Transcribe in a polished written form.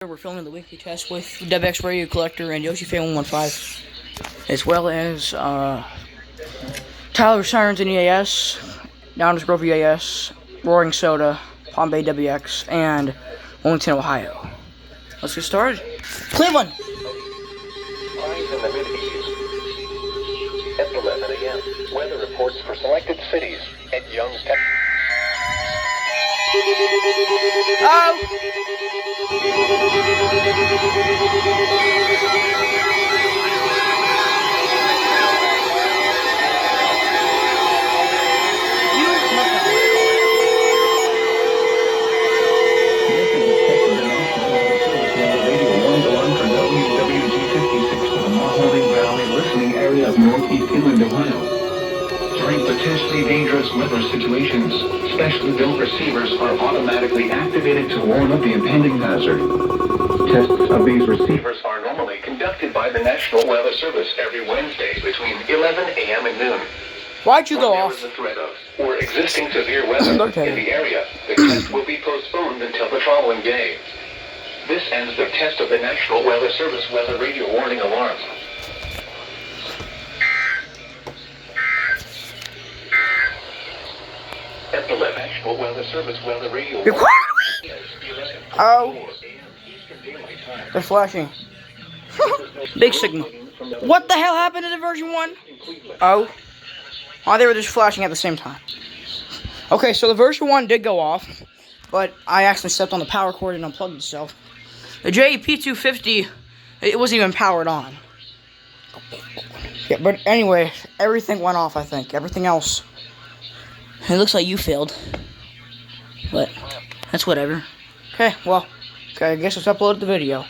We're filming the weekly test with WWG Radio Collector and Yoshi Fan 115, as well as Tyler Sirens in EAS, Downers Grove EAS, Roaring Soda, Palm Bay WX, and Wilmington, Ohio. Let's get started. Cleveland! Highs in the mid-80s. At 11 a.m., weather reports for selected cities at Youngstown. Oh! Area of Northeast Inland, Ohio. During potentially dangerous weather situations, specially built receivers are automatically activated to warn of the impending hazard. Tests of these receivers are normally conducted by the National Weather Service every Wednesday between 11 a.m. and noon. Why'd you go off? There is a threat of or existing severe weather in the area, the test will be postponed until the following day. This ends the test of the National Weather Service weather radio warning alarm. At the National Weather Service weather radio. Oh. They're flashing. Big signal. What the hell happened to the version 1? Oh. Oh, they were just flashing at the same time. Okay, so the version 1 did go off, but I accidentally stepped on the power cord and unplugged itself. The JP250, it wasn't even powered on. Yeah, but anyway, everything went off, I think. Everything else. It looks like you failed. But that's whatever. Okay, well, I guess let's upload the video.